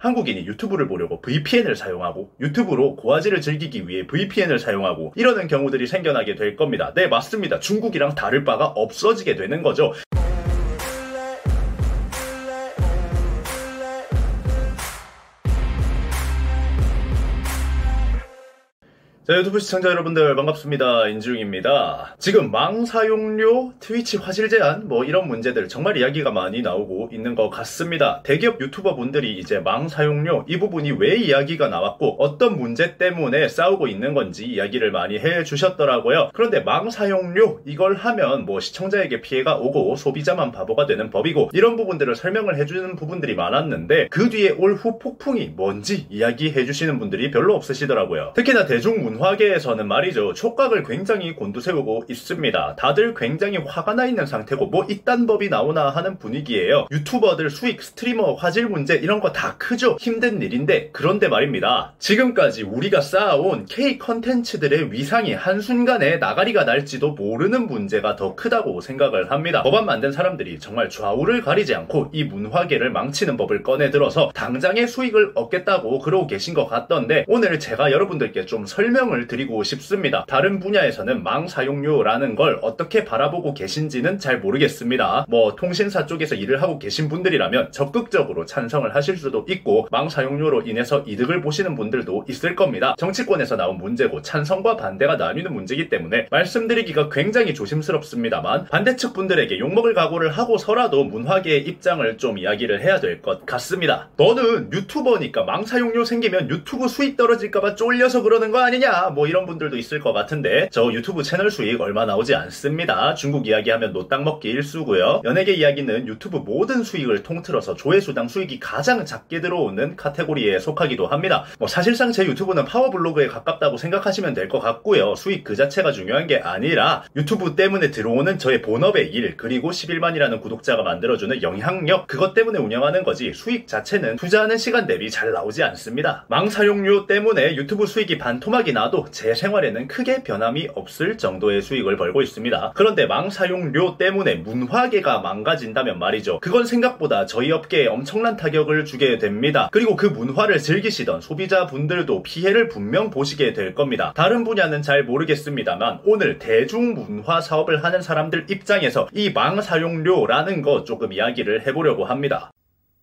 한국인이 유튜브를 보려고 VPN을 사용하고 유튜브로 고화질을 즐기기 위해 VPN을 사용하고 이러는 경우들이 생겨나게 될 겁니다. 네, 맞습니다. 중국이랑 다를 바가 없어지게 되는 거죠. 자, 유튜브 시청자 여러분들 반갑습니다. 인지웅입니다. 지금 망 사용료, 트위치 화질 제한 이런 문제들 정말 이야기가 많이 나오고 있는 것 같습니다. 대기업 유튜버 분들이 이제 망 사용료 이 부분이 왜 이야기가 나왔고 어떤 문제 때문에 싸우고 있는 건지 이야기를 많이 해주셨더라고요. 그런데 망 사용료 이걸 하면 시청자에게 피해가 오고 소비자만 바보가 되는 법이고 이런 부분들을 설명을 해주는 부분들이 많았는데 그 뒤에 올 후폭풍이 뭔지 이야기해주시는 분들이 별로 없으시더라고요. 특히나 대중문화계에서는 말이죠, 촉각을 굉장히 곤두세우고 있습니다. 다들 굉장히 화가 나 있는 상태고 이딴 법이 나오나 하는 분위기예요. 유튜버들 수익, 스트리머 화질 문제 이런 거 다 크죠? 힘든 일인데 그런데 말입니다. 지금까지 우리가 쌓아온 K 컨텐츠들의 위상이 한순간에 나가리가 날지도 모르는 문제가 더 크다고 생각을 합니다. 법안 만든 사람들이 정말 좌우를 가리지 않고 이 문화계를 망치는 법을 꺼내들어서 당장의 수익을 얻겠다고 그러고 계신 것 같던데 오늘 제가 여러분들께 좀 설명을 드리고 싶습니다. 다른 분야에서는 망 사용료라는 걸 어떻게 바라보고 계신지는 잘 모르겠습니다. 통신사 쪽에서 일을 하고 계신 분들이라면 적극적으로 찬성을 하실 수도 있고 망 사용료로 인해서 이득을 보시는 분들도 있을 겁니다. 정치권에서 나온 문제고 찬성과 반대가 나뉘는 문제이기 때문에 말씀드리기가 굉장히 조심스럽습니다만 반대측 분들에게 욕먹을 각오를 하고서라도 문화계의 입장을 좀 이야기를 해야 될 것 같습니다. 너는 유튜버니까 망 사용료 생기면 유튜브 수익 떨어질까봐 쫄려서 그러는 거 아니냐 이런 분들도 있을 것 같은데 저 유튜브 채널 수익 얼마 나오지 않습니다. 중국 이야기하면 노딱 먹기 일수고요. 연예계 이야기는 유튜브 모든 수익을 통틀어서 조회수당 수익이 가장 작게 들어오는 카테고리에 속하기도 합니다. 사실상 제 유튜브는 파워블로그에 가깝다고 생각하시면 될 것 같고요. 수익 그 자체가 중요한 게 아니라 유튜브 때문에 들어오는 저의 본업의 일 그리고 11만이라는 구독자가 만들어주는 영향력 그것 때문에 운영하는 거지 수익 자체는 투자하는 시간 대비 잘 나오지 않습니다. 망 사용료 때문에 유튜브 수익이 반토막이 나도 제 생활에는 크게 변함이 없을 정도의 수익을 벌고 있습니다. 그런데 망 사용료 때문에 문화계가 망가진다면 말이죠. 그건 생각보다 저희 업계에 엄청난 타격을 주게 됩니다. 그리고 그 문화를 즐기시던 소비자분들도 피해를 분명 보시게 될 겁니다. 다른 분야는 잘 모르겠습니다만 오늘 대중문화 사업을 하는 사람들 입장에서 이 망 사용료라는 거 조금 이야기를 해보려고 합니다.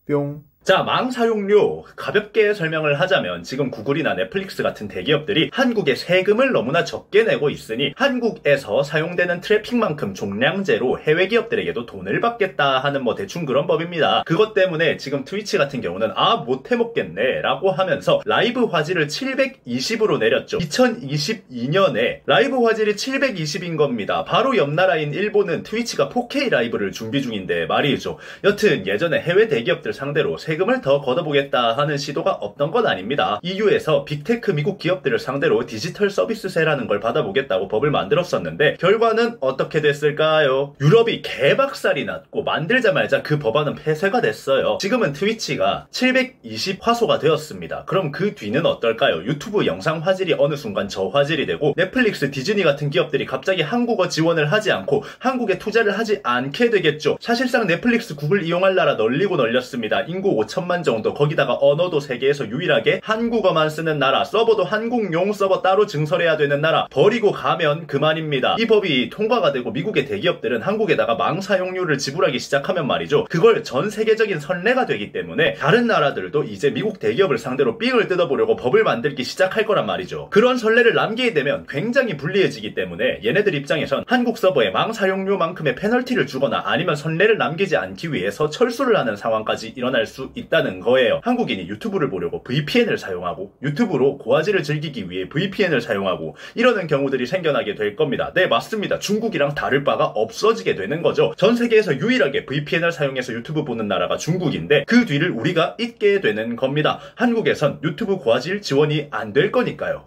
뿅. 자, 망 사용료 가볍게 설명을 하자면 지금 구글이나 넷플릭스 같은 대기업들이 한국에 세금을 너무나 적게 내고 있으니 한국에서 사용되는 트래픽만큼 종량제로 해외 기업들에게도 돈을 받겠다 하는 대충 그런 법입니다. 그것 때문에 지금 트위치 같은 경우는 못 해먹겠네 라고 하면서 라이브 화질을 720으로 내렸죠. 2022년에 라이브 화질이 720인 겁니다. 바로 옆 나라인 일본은 트위치가 4K 라이브를 준비 중인데 말이죠. 여튼 예전에 해외 대기업들 상대로 세금을 더 걷어보겠다 하는 시도가 없던 건 아닙니다. EU에서 빅테크 미국 기업들을 상대로 디지털 서비스세라는 걸 받아보겠다고 법을 만들었었는데 결과는 어떻게 됐을까요? 유럽이 개박살이 났고 만들자마자 그 법안은 폐쇄가 됐어요. 지금은 트위치가 720 화소가 되었습니다. 그럼 그 뒤는 어떨까요? 유튜브 영상 화질이 어느 순간 저화질이 되고 넷플릭스, 디즈니 같은 기업들이 갑자기 한국어 지원을 하지 않고 한국에 투자를 하지 않게 되겠죠. 사실상 넷플릭스, 구글 이용할 나라 널리고 널렸습니다. 인구 5천만 정도, 거기다가 언어도 세계에서 유일하게 한국어만 쓰는 나라, 서버도 한국용 서버 따로 증설해야 되는 나라 버리고 가면 그만입니다. 이 법이 통과가 되고 미국의 대기업들은 한국에다가 망 사용료를 지불하기 시작하면 말이죠. 그걸 전 세계적인 선례가 되기 때문에 다른 나라들도 이제 미국 대기업을 상대로 삥을 뜯어보려고 법을 만들기 시작할 거란 말이죠. 그런 선례를 남기게 되면 굉장히 불리해지기 때문에 얘네들 입장에선 한국 서버에 망 사용료만큼의 페널티를 주거나 아니면 선례를 남기지 않기 위해서 철수를 하는 상황까지 일어날 수 있다는 거예요. 한국인이 유튜브를 보려고 VPN을 사용하고 유튜브로 고화질을 즐기기 위해 VPN을 사용하고 이러는 경우들이 생겨나게 될 겁니다. 네, 맞습니다. 중국이랑 다를 바가 없어지게 되는 거죠. 전 세계에서 유일하게 VPN을 사용해서 유튜브 보는 나라가 중국인데 그 뒤를 우리가 잇게 되는 겁니다. 한국에선 유튜브 고화질 지원이 안 될 거니까요.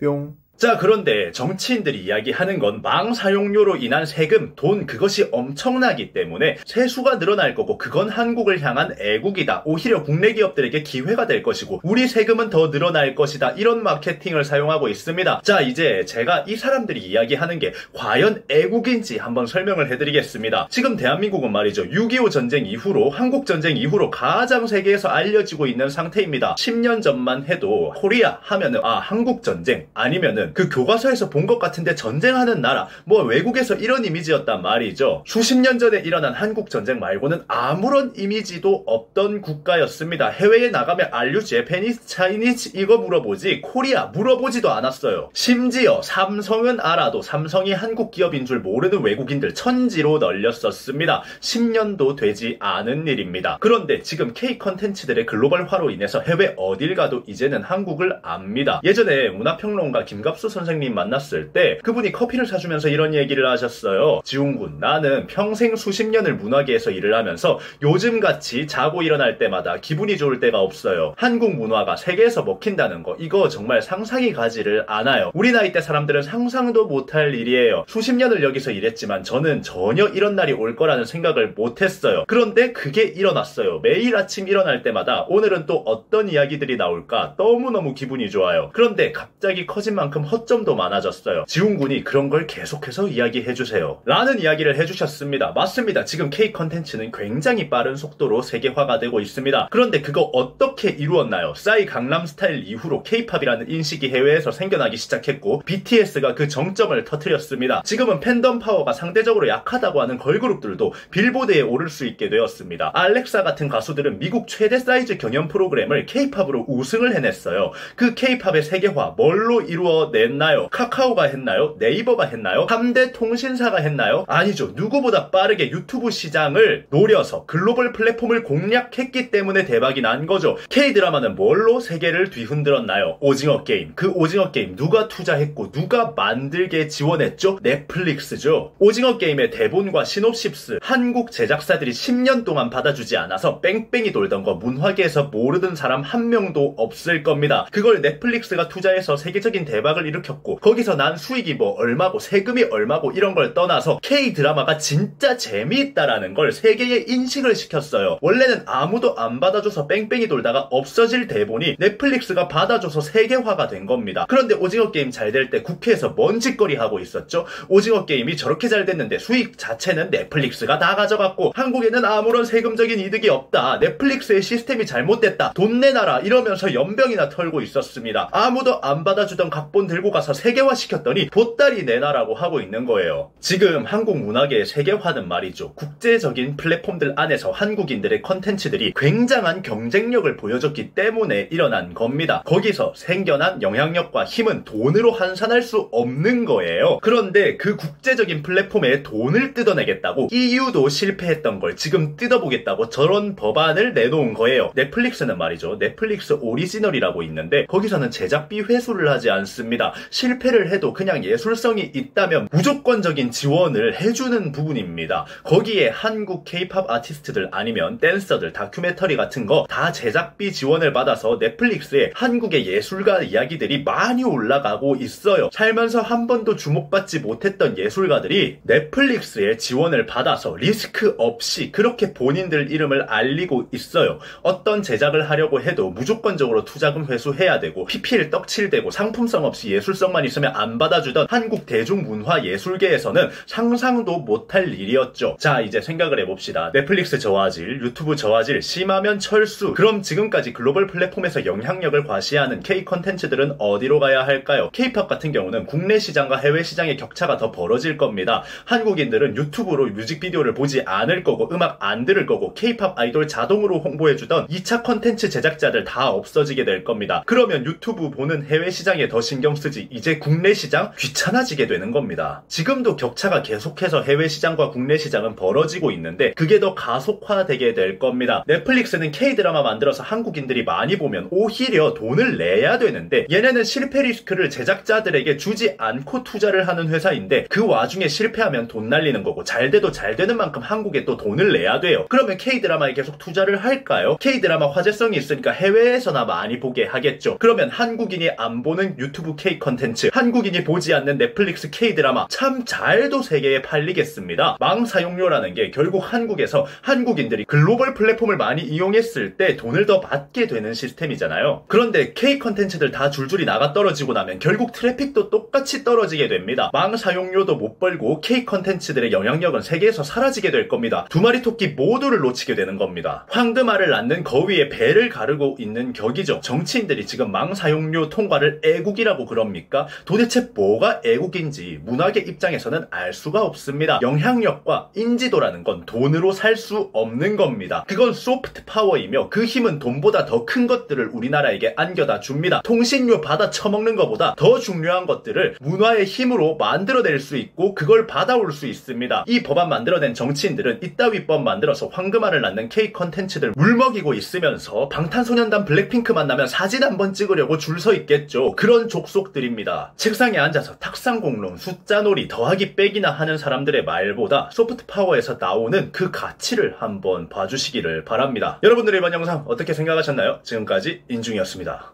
뿅. 자, 그런데 정치인들이 이야기하는 건 망 사용료로 인한 세금, 돈 그것이 엄청나기 때문에 세수가 늘어날 거고 그건 한국을 향한 애국이다. 오히려 국내 기업들에게 기회가 될 것이고 우리 세금은 더 늘어날 것이다. 이런 마케팅을 사용하고 있습니다. 자, 이제 제가 이 사람들이 이야기하는 게 과연 애국인지 한번 설명을 해드리겠습니다. 지금 대한민국은 말이죠. 6.25 전쟁 이후로 한국 전쟁 이후로 가장 세계에서 알려지고 있는 상태입니다. 10년 전만 해도 코리아 하면은 한국 전쟁 아니면은 그 교과서에서 본 것 같은데 전쟁하는 나라 뭐 외국에서 이런 이미지였단 말이죠. 수십 년 전에 일어난 한국 전쟁 말고는 아무런 이미지도 없던 국가였습니다. 해외에 나가면 알류 제페니스 차이니즈 이거 물어보지 코리아 물어보지도 않았어요. 심지어 삼성은 알아도 삼성이 한국 기업인 줄 모르는 외국인들 천지로 널렸었습니다. 10년도 되지 않은 일입니다. 그런데 지금 K 컨텐츠들의 글로벌화로 인해서 해외 어딜 가도 이제는 한국을 압니다. 예전에 문화평론가 김갑수 선생님 만났을 때 그분이 커피를 사주면서 이런 얘기를 하셨어요. 지훈군, 나는 평생 수십 년을 문화계에서 일을 하면서 요즘같이 자고 일어날 때마다 기분이 좋을 때가 없어요. 한국 문화가 세계에서 먹힌다는 거 이거 정말 상상이 가지를 않아요. 우리 나이 때 사람들은 상상도 못할 일이에요. 수십 년을 여기서 일했지만 저는 전혀 이런 날이 올 거라는 생각을 못했어요. 그런데 그게 일어났어요. 매일 아침 일어날 때마다 오늘은 또 어떤 이야기들이 나올까 너무너무 기분이 좋아요. 그런데 갑자기 커진 만큼 허점도 많아졌어요. 지훈군이 그런 걸 계속해서 이야기해주세요 라는 이야기를 해주셨습니다. 맞습니다. 지금 K 컨텐츠는 굉장히 빠른 속도로 세계화가 되고 있습니다. 그런데 그거 어떻게 이루었나요? 싸이 강남스타일 이후로 K-팝이라는 인식이 해외에서 생겨나기 시작했고 BTS가 그 정점을 터뜨렸습니다. 지금은 팬덤 파워가 상대적으로 약하다고 하는 걸그룹들도 빌보드에 오를 수 있게 되었습니다. 알렉사 같은 가수들은 미국 최대 사이즈 경연 프로그램을 K-팝으로 우승을 해냈어요. 그 K-팝의 세계화 뭘로 이루어냈나요? 카카오가 했나요? 네이버가 했나요? 3대 통신사가 했나요? 아니죠. 누구보다 빠르게 유튜브 시장을 노려서 글로벌 플랫폼을 공략했기 때문에 대박이 난 거죠. K-드라마는 뭘로 세계를 뒤흔들었나요? 오징어 게임. 그 오징어 게임 누가 투자했고 누가 만들게 지원했죠? 넷플릭스죠. 오징어 게임의 대본과 시놉시스 한국 제작사들이 10년 동안 받아주지 않아서 뺑뺑이 돌던 거 문화계에서 모르는 사람 한 명도 없을 겁니다. 그걸 넷플릭스가 투자해서 세계적인 대박을 일으켰고 거기서 난 수익이 뭐 얼마고 세금이 얼마고 이런 걸 떠나서 K-드라마가 진짜 재미있다라는 걸 세계에 인식을 시켰어요. 원래는 아무도 안 받아줘서 뺑뺑이 돌다가 없어질 대본이 넷플릭스가 받아줘서 세계화가 된 겁니다. 그런데 오징어 게임 잘 될 때 국회에서 뭔 짓거리 하고 있었죠? 오징어 게임이 저렇게 잘 됐는데 수익 자체는 넷플릭스가 다 가져갔고 한국에는 아무런 세금적인 이득이 없다. 넷플릭스의 시스템이 잘못됐다. 돈 내놔라 이러면서 연병이나 털고 있었습니다. 아무도 안 받아주던 각본 들고 가서 세계화시켰더니 보따리 내놔라고 하고 있는 거예요. 지금 한국 문화계의 세계화는 말이죠. 국제적인 플랫폼들 안에서 한국인들의 컨텐츠들이 굉장한 경쟁력을 보여줬기 때문에 일어난 겁니다. 거기서 생겨난 영향력과 힘은 돈으로 환산할 수 없는 거예요. 그런데 그 국제적인 플랫폼에 돈을 뜯어내겠다고 EU도 실패했던 걸 지금 뜯어보겠다고 저런 법안을 내놓은 거예요. 넷플릭스는 말이죠. 넷플릭스 오리지널이라고 있는데 거기서는 제작비 회수를 하지 않습니다. 실패를 해도 그냥 예술성이 있다면 무조건적인 지원을 해주는 부분입니다. 거기에 한국 K-팝 아티스트들 아니면 댄서들, 다큐멘터리 같은 거 다 제작비 지원을 받아서 넷플릭스에 한국의 예술가 이야기들이 많이 올라가고 있어요. 살면서 한 번도 주목받지 못했던 예술가들이 넷플릭스에 지원을 받아서 리스크 없이 그렇게 본인들 이름을 알리고 있어요. 어떤 제작을 하려고 해도 무조건적으로 투자금 회수해야 되고 PPL 떡칠되고 상품성 없이 예술성만 있으면 안 받아주던 한국 대중문화 예술계에서는 상상도 못할 일이었죠. 자, 이제 생각을 해봅시다. 넷플릭스 저화질, 유튜브 저화질, 심하면 철수. 그럼 지금까지 글로벌 플랫폼에서 영향력을 과시하는 K 컨텐츠들은 어디로 가야 할까요? K-팝 같은 경우는 국내 시장과 해외 시장의 격차가 더 벌어질 겁니다. 한국인들은 유튜브로 뮤직비디오를 보지 않을 거고 음악 안 들을 거고 K-팝 아이돌 자동으로 홍보해주던 2차 컨텐츠 제작자들 다 없어지게 될 겁니다. 그러면 유튜브 보는 해외 시장에 더 신경 쓰지 이제 국내 시장 귀찮아지게 되는 겁니다. 지금도 격차가 계속해서 해외 시장과 국내 시장은 벌어지고 있는데 그게 더 가속화되게 될 겁니다. 넷플릭스는 K-드라마 만들어서 한국인들이 많이 보면 오히려 돈을 내야 되는데 얘네는 실패 리스크를 제작자들에게 주지 않고 투자를 하는 회사인데 그 와중에 실패하면 돈 날리는 거고 잘 돼도 잘 되는 만큼 한국에 또 돈을 내야 돼요. 그러면 K-드라마에 계속 투자를 할까요? K-드라마 화제성이 있으니까 해외에서나 많이 보게 하겠죠. 그러면 한국인이 안 보는 유튜브 K 컨텐츠, 한국인이 보지 않는 넷플릭스 K 드라마 참 잘도 세계에 팔리겠습니다. 망 사용료라는 게 결국 한국에서 한국인들이 글로벌 플랫폼을 많이 이용했을 때 돈을 더 받게 되는 시스템이잖아요. 그런데 K 컨텐츠들 다 줄줄이 나가 떨어지고 나면 결국 트래픽도 똑같이 떨어지게 됩니다. 망 사용료도 못 벌고 K 컨텐츠들의 영향력은 세계에서 사라지게 될 겁니다. 두 마리 토끼 모두를 놓치게 되는 겁니다. 황금알을 낳는 거위의 배를 가르고 있는 격이죠. 정치인들이 지금 망 사용료 통과를 애국이라고 그럽니까? 도대체 뭐가 애국인지 문학의 입장에서는 알 수가 없습니다. 영향력과 인지도라는 건 돈으로 살 수 없는 겁니다. 그건 소프트 파워이며 그 힘은 돈보다 더 큰 것들을 우리나라에게 안겨다 줍니다. 통신료 받아 처먹는 것보다 더 중요한 것들을 문화의 힘으로 만들어낼 수 있고 그걸 받아올 수 있습니다. 이 법안 만들어낸 정치인들은 이따위 법 만들어서 황금알을 낳는 K 컨텐츠들 물먹이고 있으면서 방탄소년단 블랙핑크 만나면 사진 한번 찍으려고 줄 서 있겠죠. 그런 족속들입니다. 책상에 앉아서 탁상공론, 숫자놀이, 더하기 빼기나 하는 사람들의 말보다 소프트 파워에서 나오는 그 가치를 한번 봐주시기를 바랍니다. 여러분들의 이번 영상 어떻게 생각하셨나요? 지금까지 인중이었습니다.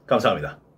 감사합니다.